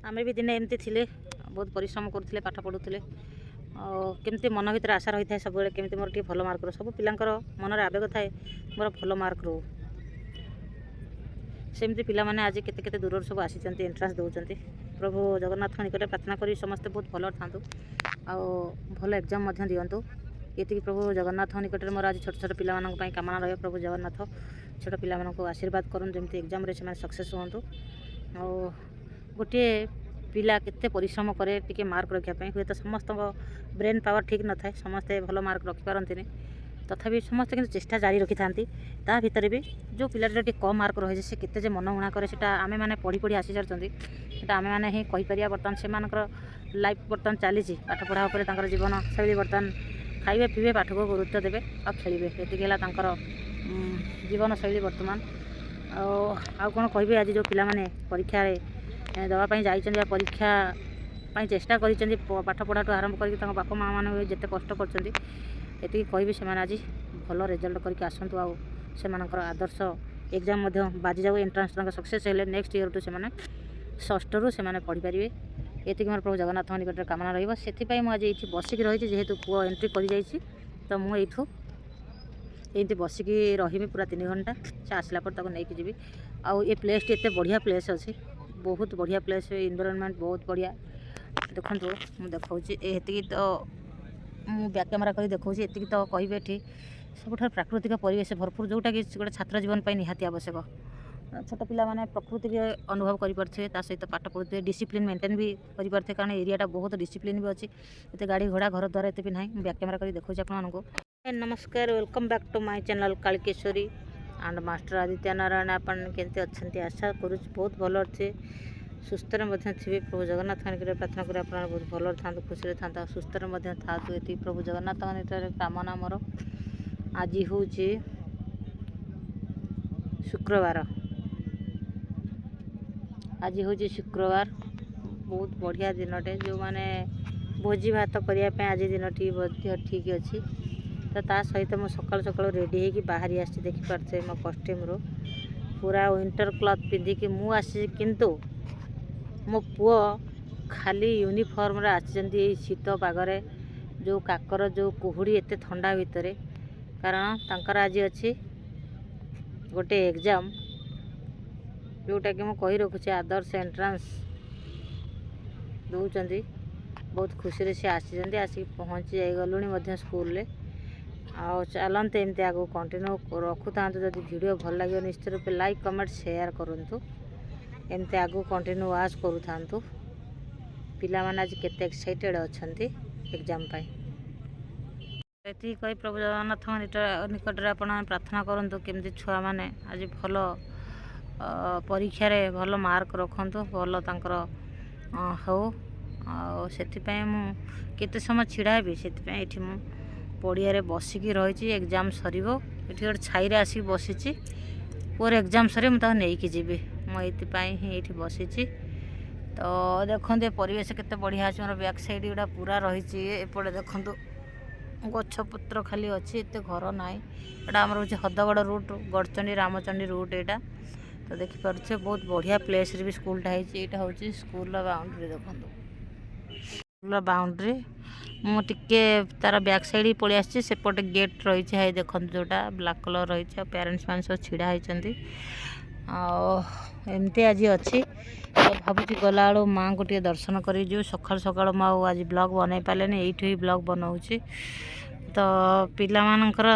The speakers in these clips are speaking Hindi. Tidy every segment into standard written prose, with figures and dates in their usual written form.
आमे भी दिने एमती थिले बहुत परिश्रम करथिले पाठ पढुथिले केमती मन भीतर आशा रही था सब केमती मोर भल मार्क रो सब पिलांकर मनर आवेग थाए मोर भल मार्क रो सेमती पिला माने आज केते केते दूर सब आसी एंट्रांस दौरान प्रभु जगन्नाथ निकट प्रार्थना करी समस्ते बहुत भल था भल एग्जाम दिंतु ये प्रभु जगन्नाथ निकट मोर आज छोट छोट पिला कामना रही प्रभु जगन्नाथ छोट पिला आशीर्वाद करन जमती एग्जाम रे से सक्सेस हूँ गोटे पिला केते परिश्रम करे टिके मार्क रखापी हुए तो समस्त ब्रेन पावर ठीक न थाए समस्ते भल मार्क रखिपारती तथापि समस्ते किंतु चेष्टा जारी रखी था ता भितर भी जो पिलाटर टी कम मार्क रही से केते मन उणा करे से आमे माने पढ़ी पढ़ी आसी सारी आमे माने ही कहीपर बर्तमान से लाइफ बर्तमान चली पाठ पढ़ा उपर जीवन शैली बर्तमान खाइबे पीबे पाठ को गुरुत्व देवे आ खेलिबे ये जीवन शैली बर्तमान आ कौन कहे आज जो पिला माने परीक्षा दवापाई जाइए परीक्षा चेष्टा कर पाठ पढ़ा आरंभ कर बापा माँ मैंने जिते कष्ट करती कहि से आज भल रिजल्ट करके आसतु से आदर्श एग्जाम बाजी जाऊ एंट्रांस सक्सेस हेले नेक्स्ट ईयर टू से षष्ठ रू से पढ़ी पारे ये मोर प्रभु जगन्नाथ निकट कामना रही मुझे ये बसिक रही जेहेतु पुओ एंट्री कर जाइए तो मुझे ये बसिक रही पूरा 3 घंटा से आसला पर नहीं जी आउ ये प्लेस एत बढ़िया प्लेस अच्छी बहुत बढ़िया प्लेस इन्वायरमेंट बहुत बढ़िया देखो मुझे देखी तो मु बैक कैमेरा कर देखा ये तो कहे ये सब प्राकृतिक परिवेश भरपूर जोटा कि गोटे छात्र जीवन निहाती आवश्यक छोट पिला माने प्रकृति के अनुभव करें सहित पाठ पढ़ुते डिसिप्लिन मेंटेन भी करें कारण एरियाटा बहुत डिसिप्लिन भी अच्छी ये गाड़ी घोड़ा घर द्वारा एत भी ना बैक कैमेरा कर देखा आपको नमस्कार welcome back to my channel Kalikeshwari and master Aditya Narayan आपन केमती अच्छा आशा करूँ बहुत भल अच्छे सुस्थ थे प्रभु जगन्नाथ निकट प्रार्थना कर बहुत भल था खुशी था सुस्थ था ये प्रभु जगन्नाथ निकट कामना मोर आज हूँ शुक्रवार आज हूँ शुक्रवार बहुत बढ़िया दिनटे जो मैंने भोजी भात करने आज दिन ठीक अच्छी तो ता सहित मु सकाल सकाल रेडी होगी बाहरी आसी देखिपारे मो कस्ट्यूम रो पूरा विंटर क्लथ पिंधिकी मु आसी किंतु मो पुओ खाली यूनिफॉर्म रे आसी शीत पागरे जो काकर जो कुहुड़ी एते ठंडा भितर कारण तांकर आज अच्छी गोटे एग्जाम जोटा कि मुझे कही रखुचे आदर्श एंट्रांस दौरान बहुत खुशी से आसी आसिक पहुँची जाइगलुणी स्कूल रे आ चलते एमती आगे कंटिन्यू रखु था जब वीडियो भल लगे निश्चित रूप लाइक कमेंट शेयर करूँ एमती आगे कंटिन्यू वाच करूँ पिला माने आज केते एक्साइटेड अच्छा एग्जाम ये कही प्रभु जगन्नाथ निकट में आप प्रार्थना करूँ केमती छुआ मैंने आज भल परीक्षा रे भल मार्क रखु भल हो से केते समय छिड़ा भी से पड़िया बसिकी रही एग्जाम सर ये गोटे छाई आसिक बसी पुअर एग्जाम सर मुझे नहीं जी मुझे बसी तो देखते परिवेश केते बढ़िया अच्छे मोर बैक साइड गुड़ा पूरा रही एपटे देखु गछपत्र खाली अच्छी एत घर ना यहाँ आम हूँ हदगड़ रूट गड़चंडी रामचंडी रूट यहाँ तो देखिपे बहुत बढ़िया प्लेस भी स्कूलटा यहाँ हूँ स्कूल बाउंड्री देखो स्कूल बाउंड्री मुझे तार बैक साइड ही पलि आसी सेपटे गेट रही है देखो जोटा ब्लैक कलर रही है पेरेंट्स मान सब छिड़ा होती एमती आज अच्छी तो भावुँ गला बेलू माँ को दर्शन कर सकाल सकाल मुझे आज ब्लॉग बनई पारे ये ही ब्लॉग बनाऊँगी तो पिला मानकर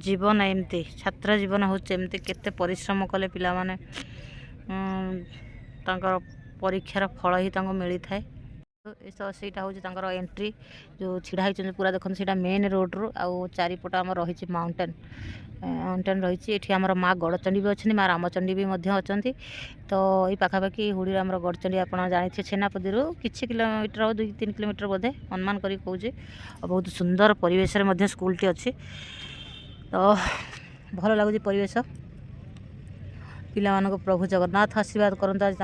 जीवन एमती छात्र जीवन होमती केते परिश्रम कले पिला माने परीक्षार फल ही मिली थाए तो सहीटा हूँ एंट्री जो छिड़ा होती पूरा देखते सीटा मेन रोड रू आउ चारिपट आम रही माउंटेन रही ये आम माँ गड़चंडी भी अच्छी माँ रामचंडी भी अच्छा तो ये पाखापाखि हुड़ी आम गड़चंडी आप जानी छेनापदी किसी किलोमीटर 2-3 किलोमीटर बोधे अनुमान कर कहे बहुत सुंदर परिवेश स्कूलटी अच्छी तो भल लगुच परिवेश पिला प्रभु जगन्नाथ आशीर्वाद करता आज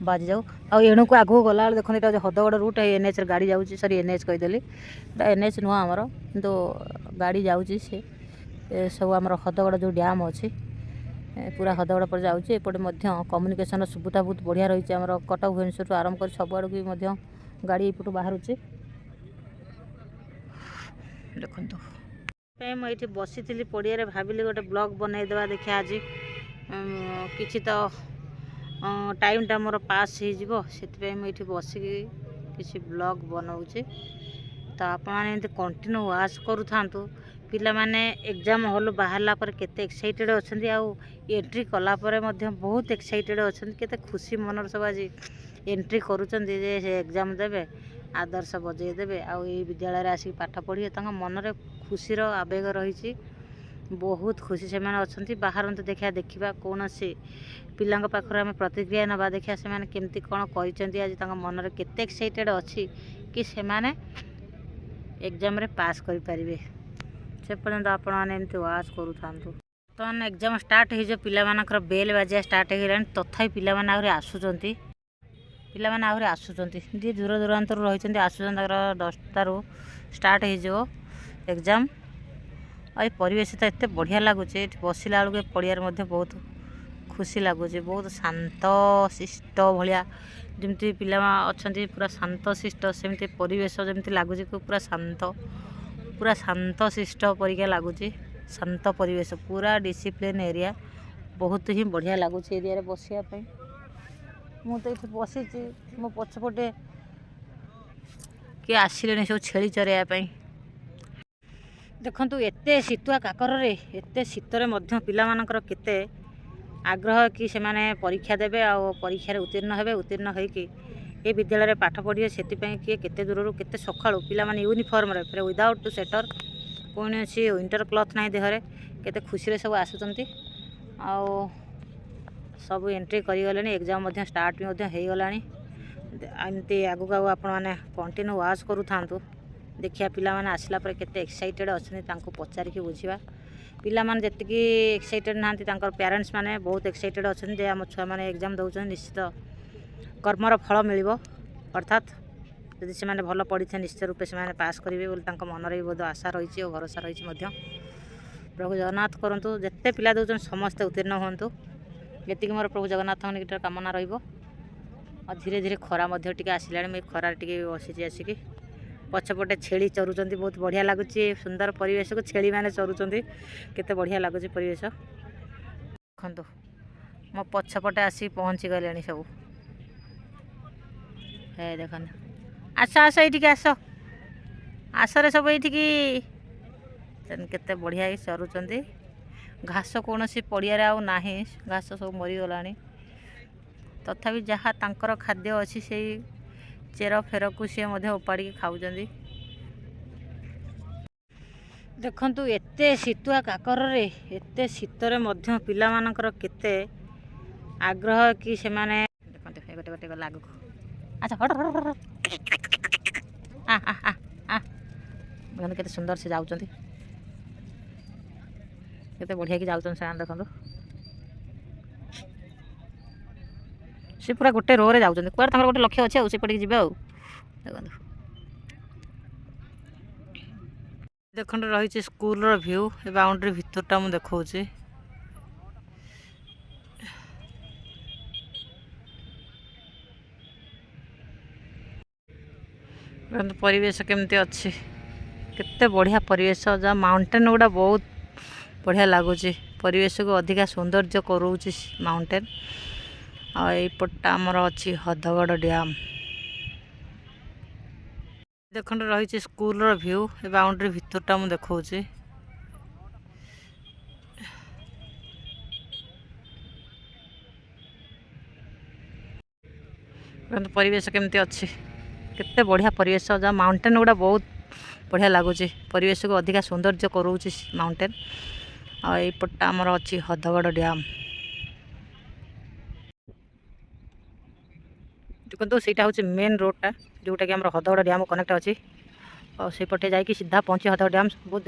बाजी जाऊ आणु को आगू गला देखो ये हदगड़ रूट एनएच गाड़ी जाऊँगी सरी एनएच कहीदेली एनएच नुह आमर कि गाड़ी जाऊँगी सी सब आम हदगड़ जो डैम अच्छी पूरा हदगड़ पर जाऊँगी एपटे कम्युनिकेशन सुविधा बहुत बढ़िया रही आम कटक भुवनेश्वर आरंभ कर सबुआड़ भी गाड़ी एपटू बाहर देखो मुझे बसी पड़िया भाविली गोटे ब्लॉग बनईदेवा देखिए आज किसी तो टाइमटा मोर पास हो मुझे बसिक किसी ब्लॉग बनाऊे तो आपने कंटिन्यू वाच करू पिला माने एग्जाम हॉल बाहरला पर केते एक्साइटेड अछंती आउ एंट्री कला पर बहुत एक्साइटेड अछंती केते खुशी मनर सब आज एंट्री करूचंती जे से एग्जाम देबे आदर्श बजै देबे आउ ए विद्यालय रे आसी पाठ पढ़िए तांका मन रे खुशी रो आवेग रही बहुत खुशी से माने अछंती बाहर तो देखा कौन सी पिलांग पाखर आम प्रतिक्रिया नवा देखा से माने केमती कोन करिसंती आज तांका मन रे केते एक्साइटेड अछि कि से माने एग्जाम रे पास करि परिबे से पर्यंत आपमती वाच करूँ तो एग्जाम स्टार्ट हो पिलामानकर बेल बाजिया स्टार्ट हो तथापि पिला आहरी आसुँच पिला आहरी आसुँच जी दूर दूरांतर रही आसुँच 10टारू स्टार्ट हो एग्जाम और परिवेश तो एत बढ़िया लगुच बसला बेलू पड़ियार बहुत खुशी लगुच बहुत शांत शिष्ट भाया जमी पिला अच्छा पूरा शांत शिष्ट सेमती परिवेश जमी लगुच पूरा शांत शिष्ट परिका लगुच शांत परिवेश पूरा डिसिप्लिन एरिया बहुत ही बढ़िया लगुच एरिया बसापी मुझे ये बसी मो पछपटे किए आसिले सब छेली चरवाई देखु एत शीतुआ काकर एत शीतर पिलामानकर केते आग्रह कि से परीक्षा देवे आ परीक्षार उत्तीर्ण हेबे उत्तीर्ण होइकि ये विद्यालय पाठ पढ़िए से किए केते दूर केते सकाळू पिला माने यूनिफॉर्म रे फिर विदाउट स्वेटर कौन सी विंटर क्लॉथ ना देहरे केते खुशी रे सब आसुचंती आ सब एंट्री करिगलेनी एग्जाम स्टार्ट भी हो गलानी एमती आगु आगु आपण माने कंटिन्यू वाच करू थांतु देखिया पिला माने आसला पर केते एक्साइटेड अछनी तांको पचारिकी बुझिबा पिला माने जतिकी एक्साइटेड नांती तांकर पेरेंट्स माने बहुत एक्साइटेड अछन जे हम छुआ माने एग्जाम दउछन निश्चित कर्मर फल मिलिबो अर्थात यदि से माने भल पढ़ी निश्चित रूपे से माने पास करेंगे बोली तांको मन रे बहुत आशा रही और भरोसा रही प्रभु जगन्नाथ करंतु जत्ते पिला दउछन समस्त उत्तीर्ण होंतु एतिक मोर प्रभु जगन्नाथ निकट कामना रहिबो और धीरे धीरे खरा मध्य टिके आसिलाणी मैं खरार टिके बसी आसिकी पछपटे छेली चरुचंती बहुत बढ़िया लगुच सुंदर परिवेश को छेली माने चरुचंती केते बढ़िया लगुच परिवेश देखु मो पछपटे आसी पहुँची गले सब हे देखन आस आस ये आस आसरे सब ये केते बढ़िया चरुचंती घास कौन सी पड़ियारे आउ नाही घास सब मरीगलानी तथापि जहाँ तांकर खाद्य अच्छी से चेर फेर को सी उपाड़ी खाऊँ देखु एत शीतुआ काकर एत शीतर पिला मानकर केते आग्रह कि से माने देखते गोटे गोटे गला आगू अच्छा हट हट केते सुंदर से जाऊँच केते बढ़िया कि जाऊँ से देखो सी पूरा गोटे रो रे जाऊँ कौन गोटे लक्ष्य अच्छे आसपटे जी देखो देखो रही स्कूल व्यू बाउंड्री भितरटा मुझे देखा परिवेश केमती अच्छी केते बढ़िया परिवेश जहाँ माउंटेन गुड़ा बहुत बढ़िया लगुच परिवेश को अधिका सौंदर्य करोच माउंटेन आईपटा आमर अच्छी हदगड़ डैम देखो रही स्कूल व्यू बाउंड्री भितरटा मुझे देखा परिवेश केमती अच्छी केते बढ़िया परिवेश जहाँ माउंटेन गुड़ा बहुत बढ़िया लगुच परिवेश को अधिका सौंदर्य करोच माउंटेन आईपटा आमर अच्छी हदगड़ डैम देखो सीटा हूँ मेन रोडटा जोटा कि हदगड़ डैम कनेक्ट अच्छी और सेपटे जाकि सीधा पहुँचे हदगड़ डैम बहुत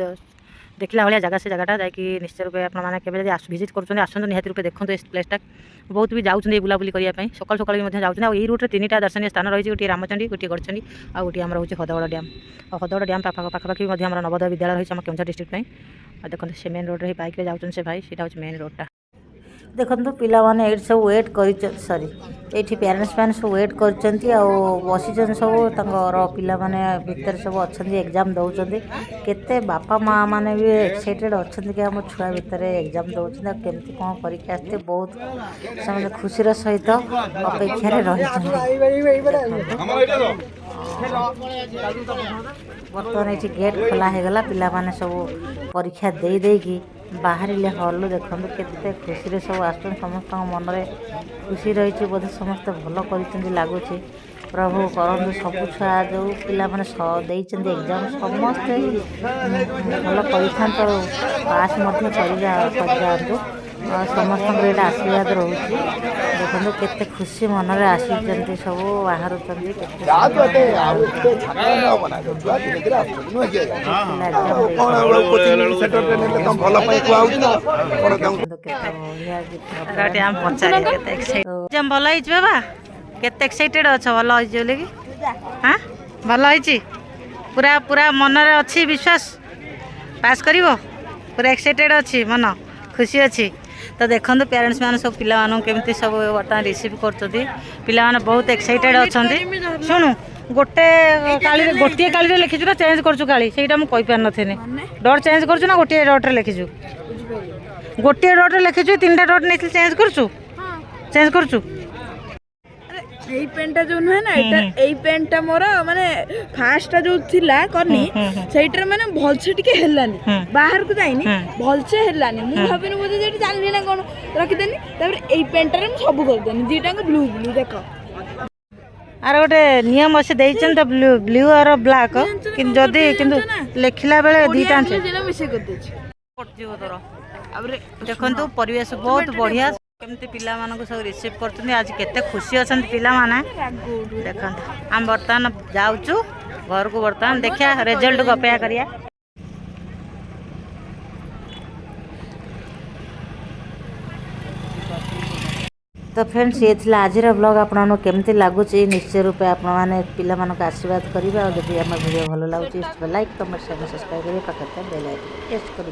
देखला भाया जगह से जगहटा जाकि निश्चय रूपे आपने भिजिट कर आसतु निहत रूपे देखो इस प्लेसटा बहुत भी जाऊँ बुलाबुली करने सकाल सकाल भी जाऊँ और रूट्रे 3टा दर्शनीय स्थान रही गोटे रामचंडी गोटे गड़चंडी आ गोटे आम हूँ हदगड़ डैम और हदगड़ डैम पाखापाखि नवोदय विद्यालय रही केन्दुझर डिस्ट्रिक्ट देखो से मेन रोड रही बाइक जाऊँ से भाई सीटा हूँ मेन रोडटा देखो पिलाने ये सब वेट कर सॉरी ये पेरेंट्स मैंने सब वेट कर बसी सब पिला माने भितर सब अच्छा एग्जाम दौरान केते बापा माँ मैंने भी एक्साइटेड अच्छा कि आम छुआ भितर एग्जाम दौरान केमती कौन परीक्षा आसते बहुत से खुशी सहित अपेक्षा बर्तमान ये गेट खोला होगला पिला माने सब परीक्षा दे देकी बाहर हल देखो केते खुशी सब आस समस्त मन में खुशी रही बोधे समस्त भल कर लगुच प्रभु करंतु सब छुआ जो पिला माने एग्जाम समस्ते भल कर पास कर जातु समस्त आशीर्वाद रोचे देखो केते खुशी मन में आसी सब बाहर भल बाबा केते एक्साइटेड अच्छ भल बोले कि हाँ भल पूरा पूरा मन में अच्छी विश्वास पास कर पूरा एक्साइटेड अच्छी मन खुशी अच्छी तो देखो पेरेंट्स मैंने सब पिला केमती सब बर्तमान रिसीव कर बहुत एक्साइटेड अच्छा शुणु गोटे गोटे काली लिखीचु ना चेंज करूँ काली से मुझे पार नी डर चेंज करूँ ना गोटे डट्रे लिखीचु गोटे डट्रे लिखीचु 3टा डट नहीं चेंज करूँ चेंज करूँ এই পেনটা जो नुहे ना এই পেনটা मोर माने फास्ट जो थिला करनी सेइटर माने भलसे टिके हेलानी बाहर को जाइनी भलसे हेलानी मु भाबिनी बोझे जेटी जानली ना कोन रखि देनी तापर এই पेनटा रे सब कर देनी दीटा को ब्लू ब्लू देखो आर गोटे नियम अच्छे देइछन त ब्लू ब्लू और ब्लैक कि जदी किंतु लेखिला बेले दीटा जेना मिसे कर देछि पटजियो तोर अब देखंतु परिवेश बहुत बढ़िया केमती पिला मानक सब रिसीव कर आज केते खुशी अच्छा पिला माने देखो आम बर्तमान जाऊँ घर को बर्तमान देखिया रिजल्ट को अपेक्षा करिया तो फ्रेंड्स ये थी आज ब्लॉग आपको केमती लगुच निश्चय रूपे आपने पिला मानक आशीर्वाद करेंगे और जब आम वीडियो भल लगे लाइक कमेंट सब्सक्राइब करेंगे पाखे बेल आइकन प्रेस कर